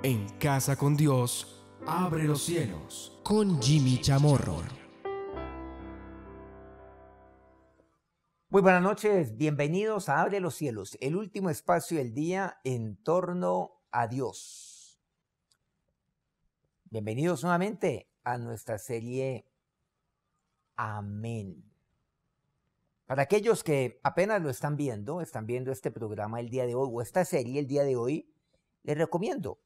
En Casa con Dios, abre los cielos. Con Jimmy Chamorro. Muy buenas noches, bienvenidos a Abre los Cielos, el último espacio del día en torno a Dios. Bienvenidos nuevamente a nuestra serie Amén. Para aquellos que apenas lo están viendo este programa el día de hoy o esta serie el día de hoy, les recomiendo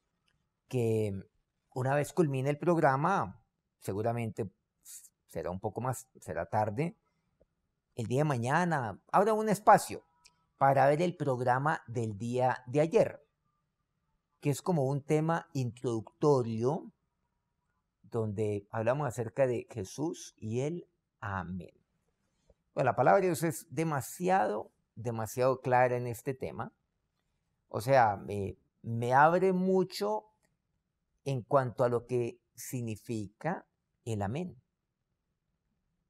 que una vez culmine el programa, seguramente será un poco más, será tarde, el día de mañana, habrá un espacio para ver el programa del día de ayer, que es como un tema introductorio donde hablamos acerca de Jesús y el Amén. Bueno, la palabra de Dios es demasiado clara en este tema. O sea, me abre mucho en cuanto a lo que significa el Amén.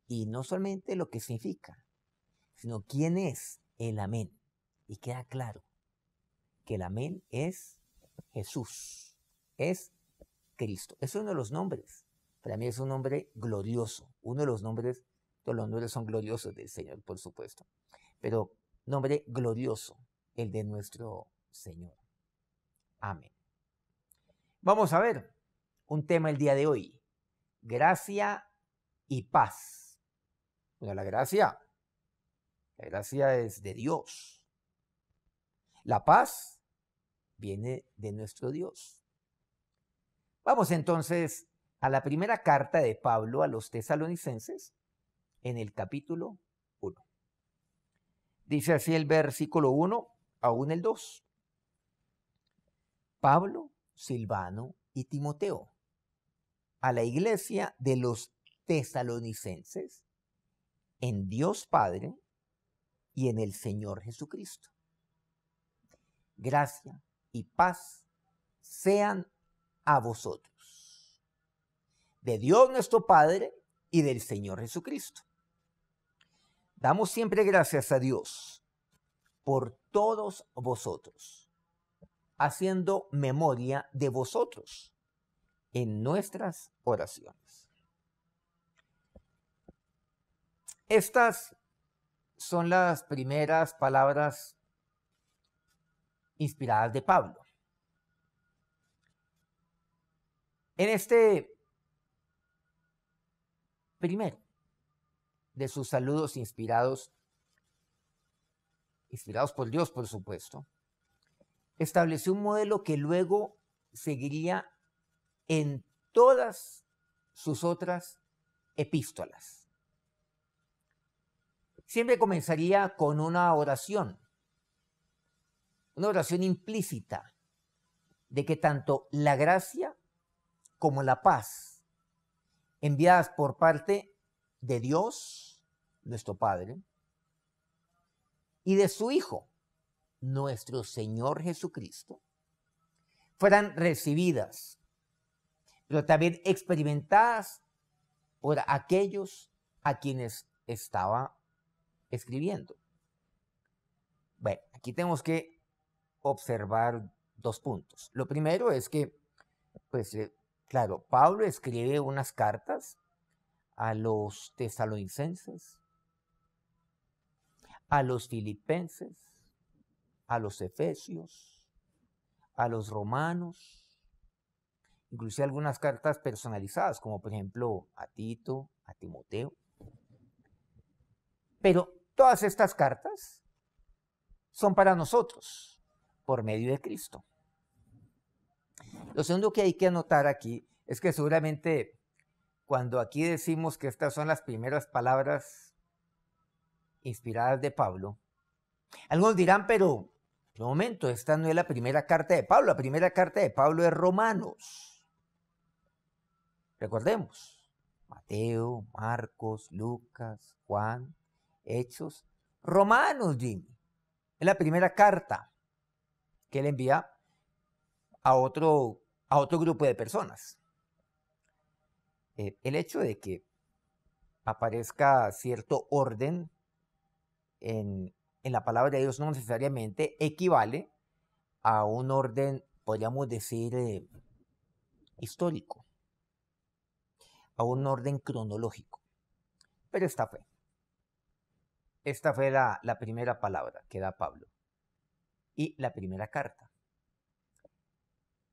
Y no solamente lo que significa, sino quién es el Amén. Y queda claro que el Amén es Jesús, es Cristo. Es uno de los nombres. Para mí es un nombre glorioso. Uno de los nombres, todos los nombres son gloriosos del Señor, por supuesto. Pero nombre glorioso, el de nuestro Señor. Amén. Vamos a ver un tema el día de hoy. Gracia y paz. Bueno, la gracia es de Dios. La paz viene de nuestro Dios. Vamos entonces a la primera carta de Pablo a los tesalonicenses en el capítulo 1. Dice así el versículo 1, aún el 2. Pablo, Silvano y Timoteo, a la iglesia de los tesalonicenses, en Dios Padre y en el Señor Jesucristo. Gracia y paz sean a vosotros, de Dios nuestro Padre y del Señor Jesucristo. Damos siempre gracias a Dios por todos vosotros, haciendo memoria de vosotros en nuestras oraciones. Estas son las primeras palabras inspiradas de Pablo. En este primero de sus saludos inspirados por Dios, por supuesto, estableció un modelo que luego seguiría en todas sus otras epístolas. Siempre comenzaría con una oración implícita de que tanto la gracia como la paz enviadas por parte de Dios, nuestro Padre, y de su Hijo, nuestro Señor Jesucristo, fueran recibidas, pero también experimentadas por aquellos a quienes estaba escribiendo. Bueno, aquí tenemos que observar dos puntos. Lo primero es que, claro, Pablo escribe unas cartas a los tesalonicenses, a los filipenses, a los efesios, a los romanos, inclusive algunas cartas personalizadas, como por ejemplo a Tito, a Timoteo. Pero todas estas cartas son para nosotros, por medio de Cristo. Lo segundo que hay que anotar aquí es que seguramente cuando aquí decimos que estas son las primeras palabras inspiradas de Pablo, algunos dirán, pero un momento, esta no es la primera carta de Pablo. La primera carta de Pablo es Romanos. Recordemos, Mateo, Marcos, Lucas, Juan, Hechos, Romanos, Jimmy. Es la primera carta que él envía a otro grupo de personas. El hecho de que aparezca cierto orden en la palabra de Dios no necesariamente equivale a un orden, podríamos decir, histórico, a un orden cronológico. Pero esta fue la primera palabra que da Pablo y la primera carta.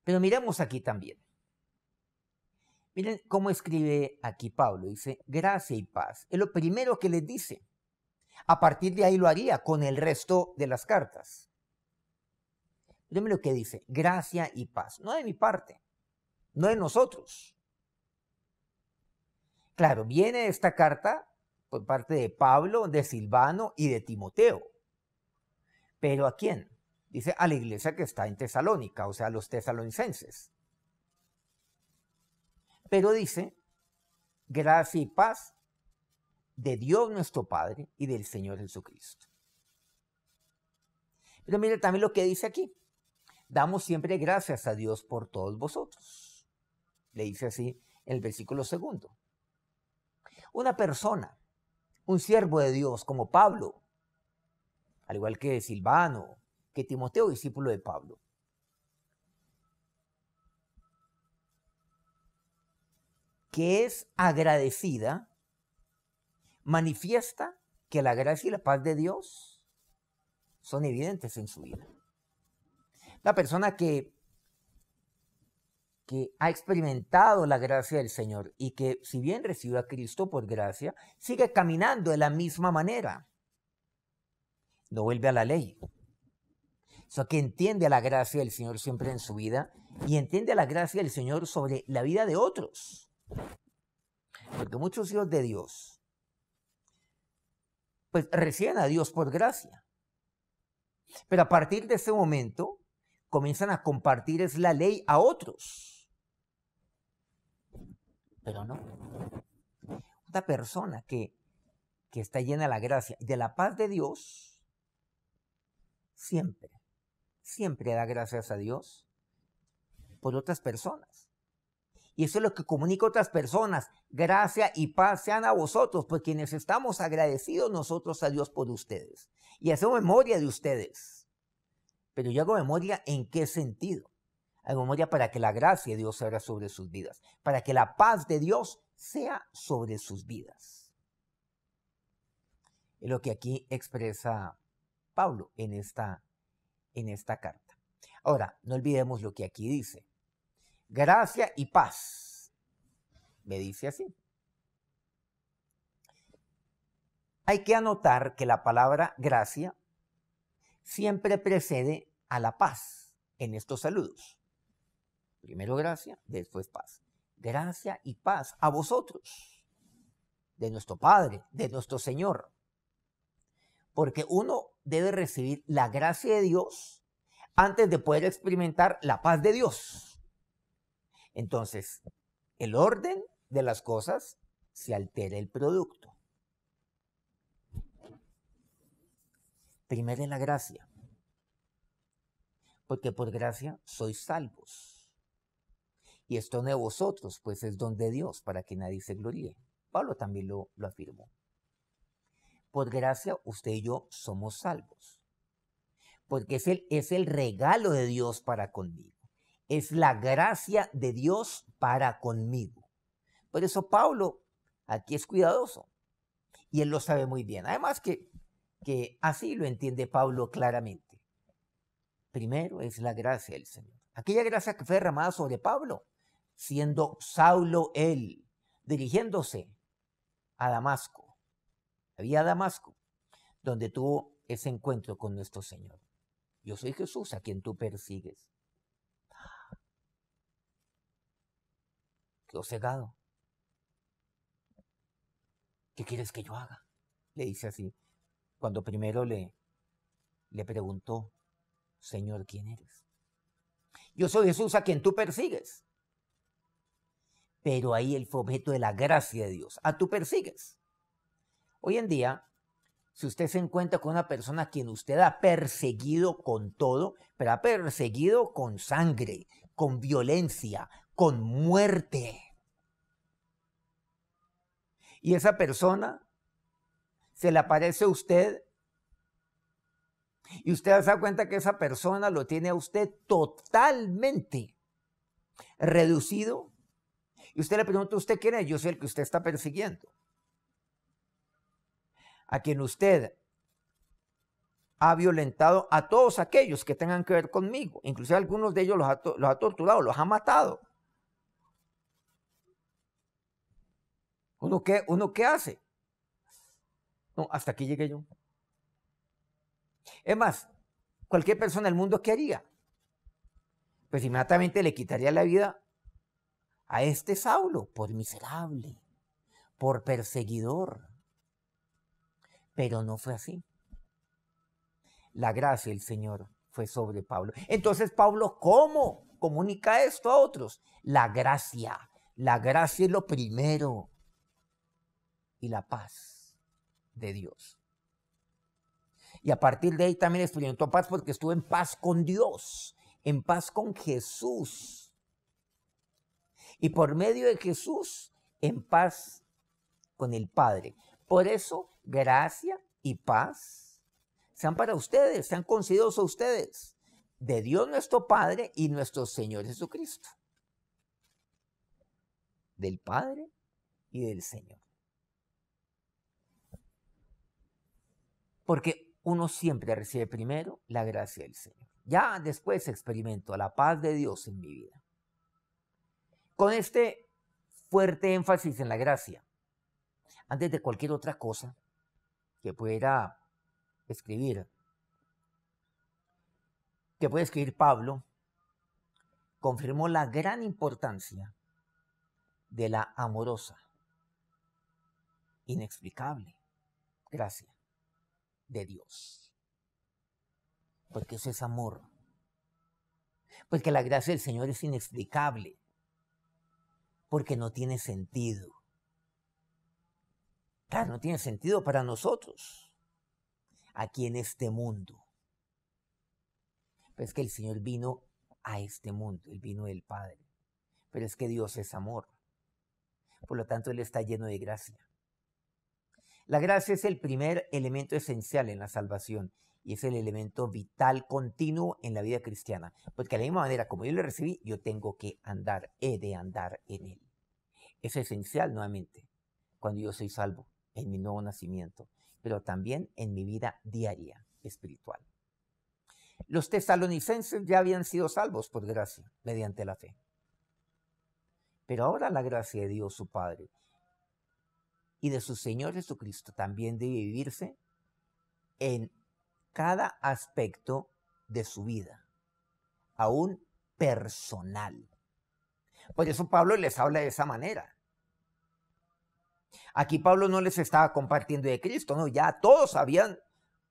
Pero miremos aquí también. Miren cómo escribe aquí Pablo. Dice, gracia y paz. Es lo primero que les dice. A partir de ahí lo haría con el resto de las cartas. Miren lo que dice, gracia y paz. No de mi parte, no de nosotros. Claro, viene esta carta por parte de Pablo, de Silvano y de Timoteo. ¿Pero a quién? Dice a la iglesia que está en Tesalónica, o sea, a los tesalonicenses. Pero dice, gracia y paz de Dios nuestro Padre y del Señor Jesucristo. Pero mire también lo que dice aquí. Damos siempre gracias a Dios por todos vosotros. Le dice así en el versículo 2. Una persona, un siervo de Dios como Pablo, al igual que Silvano, que Timoteo, discípulo de Pablo, que es agradecida, manifiesta que la gracia y la paz de Dios son evidentes en su vida. La persona que ha experimentado la gracia del Señor y que, si bien recibió a Cristo por gracia, sigue caminando de la misma manera. No vuelve a la ley. O sea, que entiende la gracia del Señor siempre en su vida y entiende la gracia del Señor sobre la vida de otros. Porque muchos hijos de Dios, pues reciben a Dios por gracia. Pero a partir de ese momento, comienzan a compartir la ley a otros. Pero no. Una persona que está llena de la gracia y de la paz de Dios, siempre da gracias a Dios por otras personas. Y eso es lo que comunica a otras personas. Gracia y paz sean a vosotros, por quienes estamos agradecidos nosotros a Dios por ustedes. Y hacemos memoria de ustedes. Pero yo hago memoria ¿en qué sentido? Hago memoria para que la gracia de Dios sea sobre sus vidas. Para que la paz de Dios sea sobre sus vidas. Es lo que aquí expresa Pablo en esta carta. Ahora, no olvidemos lo que aquí dice. Gracia y paz. Me dice así. Hay que anotar que la palabra gracia siempre precede a la paz en estos saludos. Primero gracia, después paz. Gracia y paz a vosotros, de nuestro Padre, de nuestro Señor. Porque uno debe recibir la gracia de Dios antes de poder experimentar la paz de Dios. Entonces, el orden de las cosas se altera el producto. Primero es la gracia. Porque por gracia sois salvos. Y esto no de vosotros, pues es don de Dios, para que nadie se gloríe. Pablo también lo afirmó. Por gracia, usted y yo somos salvos. Porque es el regalo de Dios para conmigo. Es la gracia de Dios para conmigo. Por eso Pablo aquí es cuidadoso. Y él lo sabe muy bien. Además que así lo entiende Pablo claramente. Primero es la gracia del Señor. Aquella gracia que fue derramada sobre Pablo, siendo Saulo él, dirigiéndose a Damasco. Había Damasco, donde tuvo ese encuentro con nuestro Señor. Yo soy Jesús a quien tú persigues. Quedó cegado. ¿Qué quieres que yo haga? Le dice así, cuando primero le preguntó, Señor, ¿quién eres? Yo soy Jesús a quien tú persigues. Pero ahí él fue objeto de la gracia de Dios. A tú persigues. Hoy en día, si usted se encuentra con una persona a quien usted ha perseguido con todo, pero ha perseguido con sangre, con violencia, con muerte. Y esa persona se le aparece a usted y usted se da cuenta que esa persona lo tiene a usted totalmente reducido. Y usted le pregunta, ¿usted quién es? Yo soy el que usted está persiguiendo. A quien usted ha violentado a todos aquellos que tengan que ver conmigo. Inclusive algunos de ellos los ha torturado, los ha matado. ¿Uno qué hace? No, hasta aquí llegué yo. Es más, cualquier persona del mundo, ¿qué haría? Pues inmediatamente le quitaría la vida a este Saulo por miserable, por perseguidor. Pero no fue así. La gracia del Señor fue sobre Pablo. Entonces, Pablo, ¿cómo comunica esto a otros? La gracia es lo primero. Y la paz de Dios. Y a partir de ahí también experimentó paz porque estuvo en paz con Dios, en paz con Jesús. Y por medio de Jesús, en paz con el Padre. Por eso, gracia y paz sean para ustedes, sean concedidos a ustedes, de Dios nuestro Padre y nuestro Señor Jesucristo. Del Padre y del Señor. Porque uno siempre recibe primero la gracia del Señor. Ya después experimento la paz de Dios en mi vida. Con este fuerte énfasis en la gracia, antes de cualquier otra cosa que pueda escribir, Pablo, confirmó la gran importancia de la amorosa, inexplicable gracia de Dios. Porque eso es amor. Porque la gracia del Señor es inexplicable. Porque no tiene sentido. Claro, no tiene sentido para nosotros, aquí en este mundo. Pero es que el Señor vino a este mundo, Él vino del Padre. Pero es que Dios es amor. Por lo tanto, Él está lleno de gracia. La gracia es el primer elemento esencial en la salvación y es el elemento vital continuo en la vida cristiana. Porque de la misma manera como yo le recibí, yo tengo que andar, he de andar en Él. Es esencial nuevamente cuando yo soy salvo, en mi nuevo nacimiento, pero también en mi vida diaria espiritual. Los tesalonicenses ya habían sido salvos por gracia, mediante la fe. Pero ahora la gracia de Dios, su Padre, y de su Señor Jesucristo también debe vivirse en cada aspecto de su vida, aún personal. Por eso Pablo les habla de esa manera. Aquí Pablo no les estaba compartiendo de Cristo, no, ya todos habían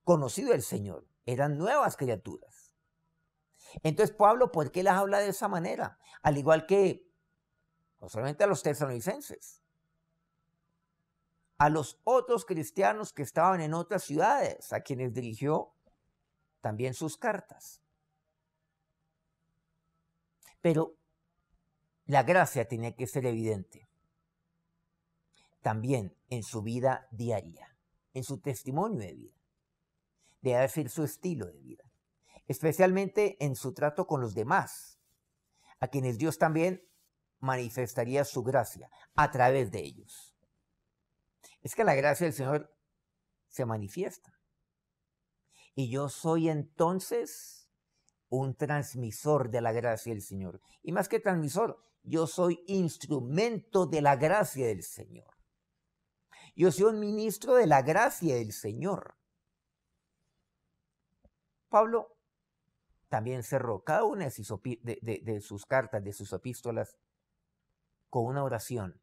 conocido al Señor, eran nuevas criaturas. Entonces Pablo, ¿por qué les habla de esa manera? Al igual que no solamente a los tesalonicenses, a los otros cristianos que estaban en otras ciudades, a quienes dirigió también sus cartas. Pero la gracia tenía que ser evidente también en su vida diaria, en su testimonio de vida. Debe decir su estilo de vida, especialmente en su trato con los demás, a quienes Dios también manifestaría su gracia a través de ellos. Es que la gracia del Señor se manifiesta. Y yo soy entonces un transmisor de la gracia del Señor. Y más que transmisor, yo soy instrumento de la gracia del Señor. Yo soy un ministro de la gracia del Señor. Pablo también cerró cada una de sus cartas, de sus epístolas, con una oración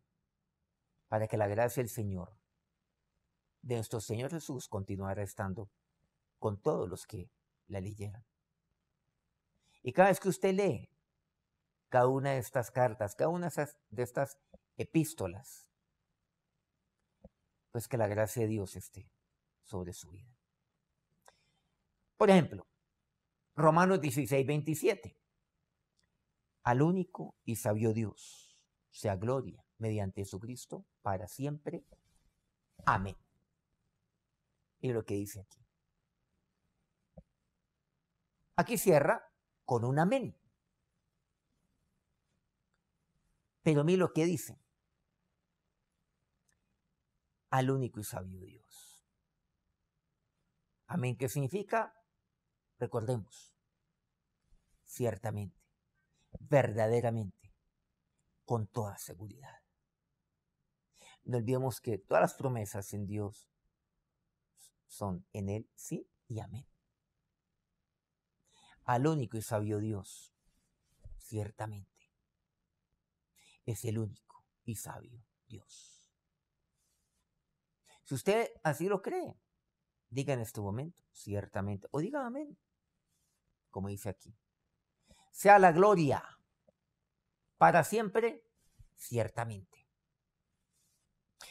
para que la gracia del Señor, de nuestro Señor Jesús, continuara estando con todos los que la leyeran. Y cada vez que usted lee cada una de estas cartas, cada una de estas epístolas, pues que la gracia de Dios esté sobre su vida. Por ejemplo, Romanos 16:27. Al único y sabio Dios sea gloria mediante Jesucristo para siempre. Amén. Y lo que dice aquí. Aquí cierra con un amén. Pero mire lo que dice. Al único y sabio Dios. Amén. ¿Qué significa? Recordemos. Ciertamente, verdaderamente, con toda seguridad. No olvidemos que todas las promesas en Dios son en Él sí y amén. Al único y sabio Dios, ciertamente, es el único y sabio Dios. Si usted así lo cree, diga en este momento, ciertamente, o diga amén, como dice aquí. Sea la gloria para siempre, ciertamente.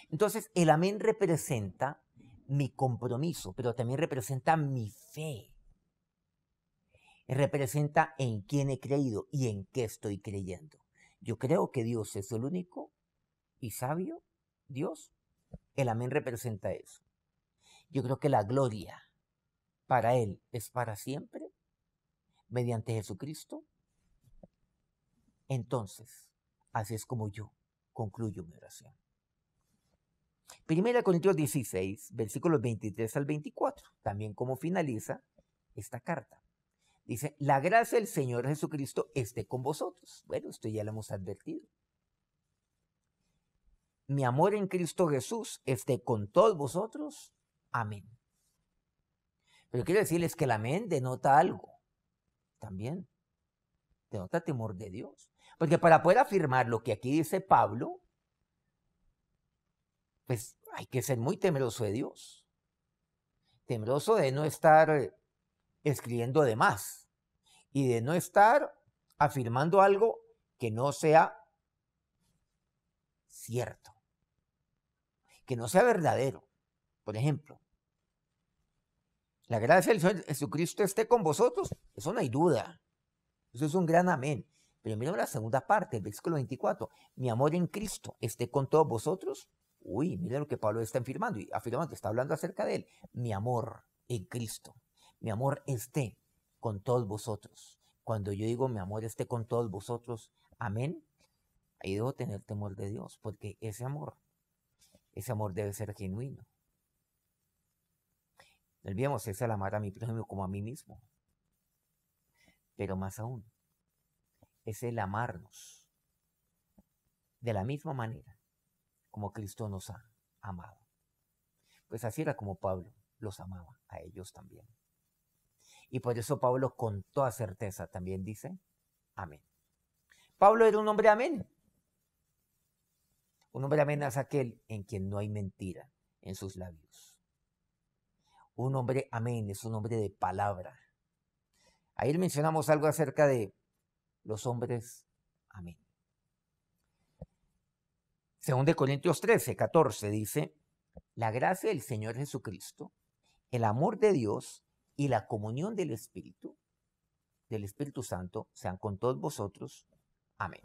Entonces, el amén representa mi compromiso, pero también representa mi fe. Representa en quién he creído y en qué estoy creyendo. Yo creo que Dios es el único y sabio Dios. El amén representa eso. Yo creo que la gloria para Él es para siempre, mediante Jesucristo. Entonces, así es como yo concluyo mi oración. 1 Corintios 16, versículos 23 al 24, también como finaliza esta carta. Dice, la gracia del Señor Jesucristo esté con vosotros. Bueno, esto ya lo hemos advertido. Mi amor en Cristo Jesús esté con todos vosotros. Amén. Pero quiero decirles que el amén denota algo. También denota temor de Dios. Porque para poder afirmar lo que aquí dice Pablo, pues hay que ser muy temeroso de Dios. Temeroso de no estar escribiendo de más y de no estar afirmando algo que no sea cierto, que no sea verdadero. Por ejemplo, la gracia del Señor Jesucristo esté con vosotros, eso no hay duda. Eso es un gran amén. Pero mira la segunda parte, el versículo 24. Mi amor en Cristo esté con todos vosotros. Uy, mira lo que Pablo está afirmando. Y afirmando, está hablando acerca de él. Mi amor en Cristo. Mi amor esté con todos vosotros. Cuando yo digo mi amor esté con todos vosotros, amén, ahí debo tener temor de Dios. Porque ese amor debe ser genuino. No olvidemos, es el amar a mi prójimo como a mí mismo. Pero más aún, es el amarnos de la misma manera como Cristo nos ha amado. Pues así era como Pablo los amaba a ellos también. Y por eso Pablo con toda certeza también dice, amén. Pablo era un hombre amén. Un hombre amén es aquel en quien no hay mentira en sus labios. Un hombre amén es un hombre de palabra. Ayer mencionamos algo acerca de los hombres amén. Según de Corintios 13, 14 dice, la gracia del Señor Jesucristo, el amor de Dios y la comunión del Espíritu Santo sean con todos vosotros. Amén.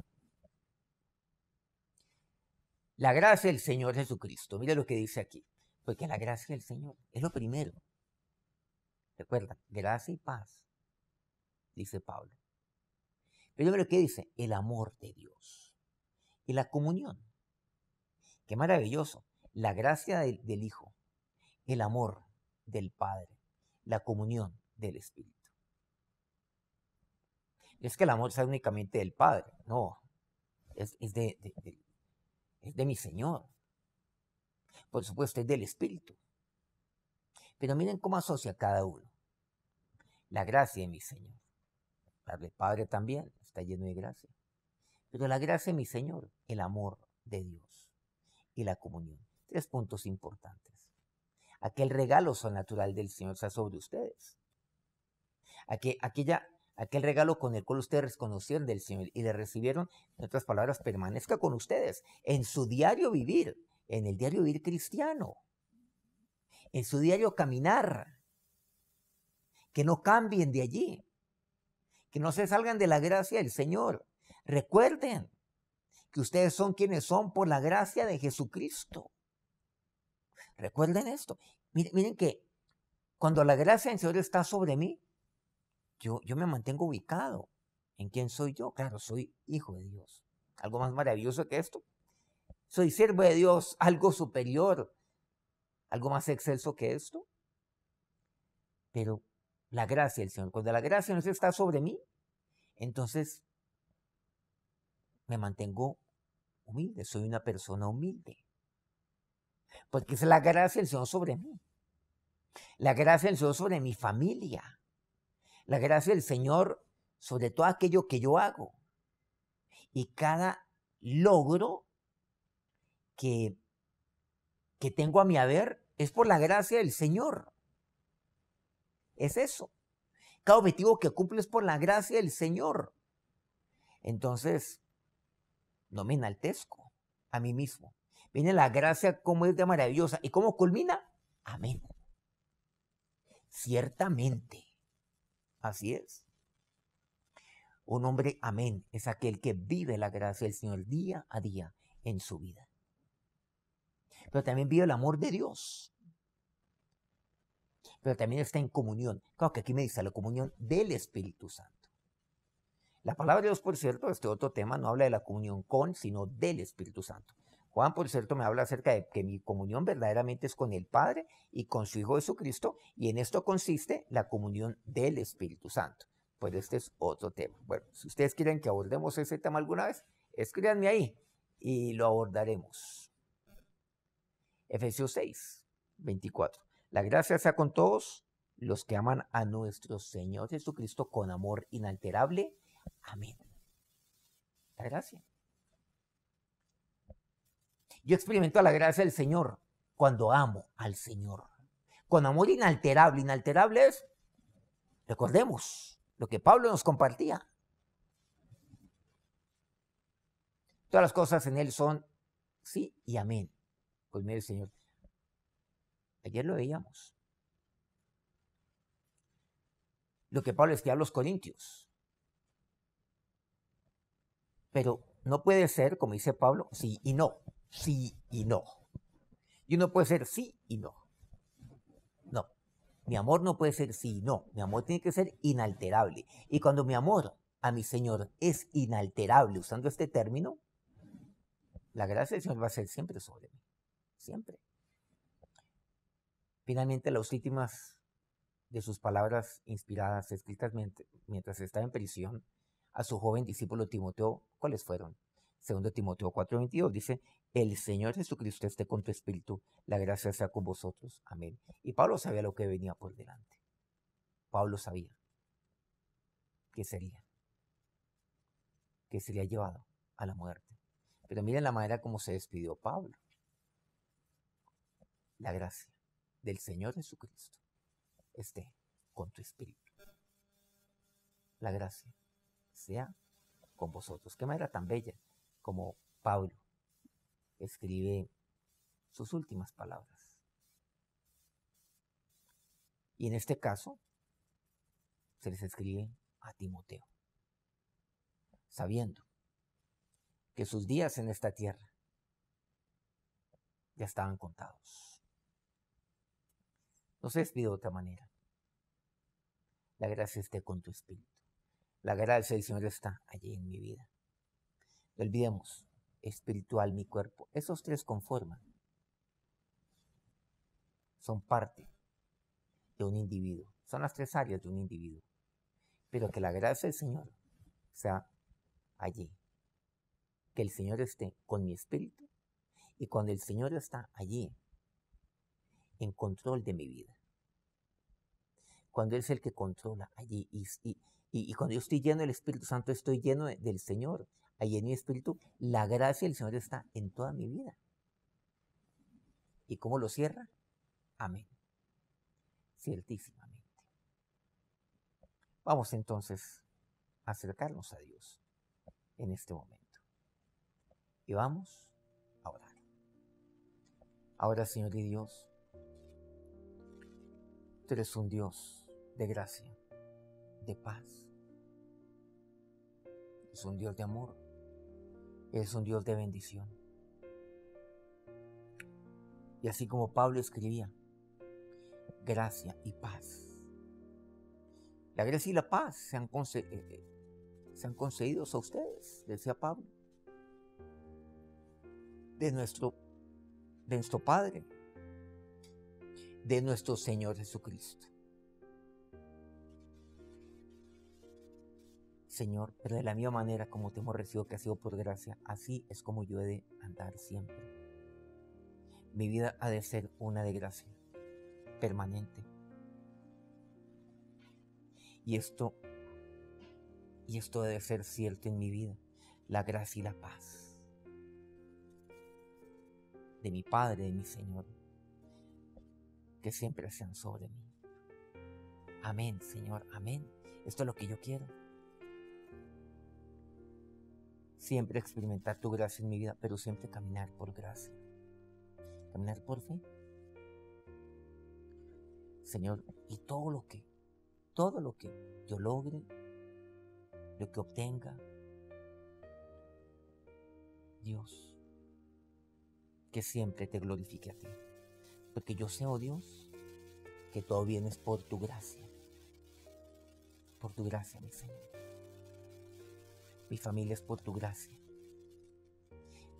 La gracia del Señor Jesucristo, mire lo que dice aquí, porque la gracia del Señor es lo primero. Recuerda, gracia y paz, dice Pablo. Pero mire lo que dice, el amor de Dios y la comunión. Qué maravilloso. La gracia del Hijo, el amor del Padre, la comunión del Espíritu. Es que el amor sea únicamente del Padre. No, es de mi Señor. Por supuesto, es del Espíritu. Pero miren cómo asocia cada uno. La gracia de mi Señor. La del Padre también está lleno de gracia. Pero la gracia de mi Señor, el amor de Dios y la comunión. 3 puntos importantes. Aquel regalo sobrenatural del Señor está sobre ustedes. Aquel regalo con el cual ustedes reconocieron del Señor y le recibieron, en otras palabras, permanezca con ustedes en su diario vivir, en el diario vivir cristiano, en su diario caminar, que no cambien de allí, que no se salgan de la gracia del Señor. Recuerden que ustedes son quienes son por la gracia de Jesucristo. Recuerden esto. Miren que cuando la gracia del Señor está sobre mí, yo me mantengo ubicado en quién soy yo. Claro, soy hijo de Dios. algo más maravilloso que esto. Soy siervo de Dios, algo superior, algo más excelso que esto. Pero la gracia del Señor, cuando la gracia no está sobre mí, entonces me mantengo humilde, soy una persona humilde. Porque es la gracia del Señor sobre mí. La gracia del Señor sobre mi familia. La gracia del Señor sobre todo aquello que yo hago. Y cada logro que tengo a mi haber es por la gracia del Señor. Es eso. Cada objetivo que cumplo es por la gracia del Señor. Entonces, no me enaltezco a mí mismo. Viene la gracia como es de maravillosa. ¿Y cómo culmina? Amén. Ciertamente. Así es. Un hombre, amén, es aquel que vive la gracia del Señor día a día en su vida. Pero también vive el amor de Dios. Pero también está en comunión. Claro que aquí me dice la comunión del Espíritu Santo. La palabra de Dios, por cierto, este otro tema no habla de la comunión con, sino del Espíritu Santo. Juan, por cierto, me habla acerca de que mi comunión verdaderamente es con el Padre y con su Hijo Jesucristo, y en esto consiste la comunión del Espíritu Santo. Pues este es otro tema. Bueno, si ustedes quieren que abordemos ese tema alguna vez, escríbanme ahí y lo abordaremos. Efesios 6, 24. La gracia sea con todos los que aman a nuestro Señor Jesucristo con amor inalterable. Amén. La gracia. Yo experimento la gracia del Señor cuando amo al Señor. Con amor inalterable. Inalterable es, recordemos, lo que Pablo nos compartía. Todas las cosas en Él son sí y amén. Pues mire, Señor, ayer lo veíamos. Lo que Pablo escribió a los Corintios. Pero no puede ser, como dice Pablo, sí y no. Sí y no. Y uno puede ser sí y no. No. Mi amor no puede ser sí y no. Mi amor tiene que ser inalterable. Y cuando mi amor a mi Señor es inalterable, usando este término, la gracia del Señor va a ser siempre sobre mí. Siempre. Finalmente, las últimas de sus palabras inspiradas, escritas mientras estaba en prisión, a su joven discípulo Timoteo, ¿cuáles fueron? 2 Timoteo 4:22 dice, el Señor Jesucristo esté con tu espíritu, la gracia sea con vosotros. Amén. Y Pablo sabía lo que venía por delante. Pablo sabía que sería llevado a la muerte. Pero miren la manera como se despidió Pablo. La gracia del Señor Jesucristo esté con tu espíritu. La gracia sea con vosotros. Qué manera tan bella como Pablo escribe sus últimas palabras. Y en este caso, se les escribe a Timoteo, sabiendo que sus días en esta tierra ya estaban contados. No se despide de otra manera. La gracia esté con tu espíritu. La gracia del Señor está allí en mi vida. No olvidemos, espiritual, mi cuerpo. Esos tres conforman. Son parte de un individuo. Son las tres áreas de un individuo. Pero que la gracia del Señor sea allí. Que el Señor esté con mi espíritu. Y cuando el Señor está allí, en control de mi vida. Cuando Él es el que controla allí. Y cuando yo estoy lleno del Espíritu Santo, estoy lleno del Señor. Allí en mi espíritu, la gracia del Señor está en toda mi vida. ¿Y cómo lo cierra? Amén. Ciertísimamente. Vamos entonces a acercarnos a Dios en este momento. Y vamos a orar. Ahora, Señor y Dios, tú eres un Dios de gracia, de paz. Es un Dios de amor. Es un Dios de bendición. Y así como Pablo escribía, gracia y paz. La gracia y la paz sean concedidos a ustedes, decía Pablo. de nuestro Padre, de nuestro Señor Jesucristo. Señor, pero de la misma manera como te hemos recibido, que ha sido por gracia, así es como yo he de andar siempre. Mi vida ha de ser una de gracia, permanente. Y esto debe ser cierto en mi vida, la gracia y la paz de mi Padre, de mi Señor, que siempre sean sobre mí. Amén, Señor, amén. Esto es lo que yo quiero. Siempre experimentar tu gracia en mi vida, pero siempre caminar por gracia. Caminar por fe. Señor, y todo lo que yo logre, lo que obtenga, Dios, que siempre te glorifique a ti. Porque yo sé, oh Dios, que todo viene por tu gracia. Por tu gracia, mi Señor. Mi familia es por tu gracia.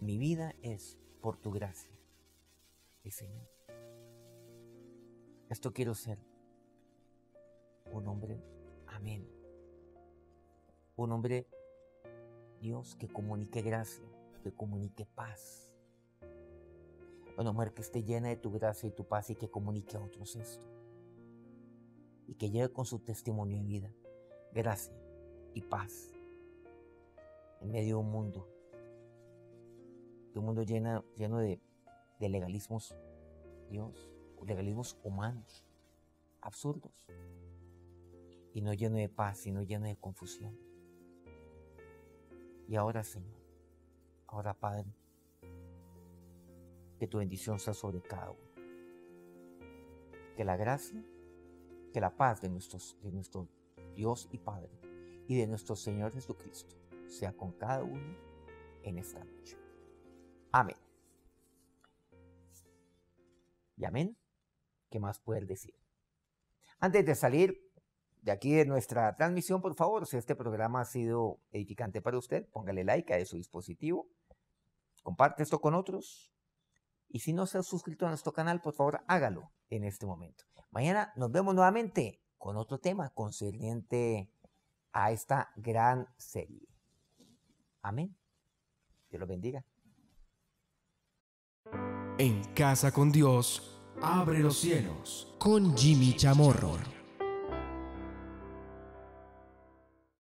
Mi vida es por tu gracia, mi Señor. Esto quiero ser. Un hombre, amén. Un hombre, Dios, que comunique gracia, que comunique paz. Una mujer que esté llena de tu gracia y tu paz y que comunique a otros esto. Y que lleve con su testimonio de vida, gracia y paz. En medio de un mundo lleno de legalismos, Dios, legalismos humanos, absurdos, y no lleno de paz, sino lleno de confusión. Y ahora, Señor, ahora, Padre, que tu bendición sea sobre cada uno. Que la gracia, que la paz de nuestro Dios y Padre y de nuestro Señor Jesucristo sea con cada uno en esta noche. Amén. Y amén. ¿Qué más poder decir? Antes de salir de aquí de nuestra transmisión, por favor, si este programa ha sido edificante para usted, póngale like a su dispositivo, comparte esto con otros, y si no se ha suscrito a nuestro canal, por favor, hágalo en este momento. Mañana nos vemos nuevamente con otro tema concerniente a esta gran serie. Amén. Dios los bendiga. En Casa con Dios, abre los cielos con Jimmy Chamorro.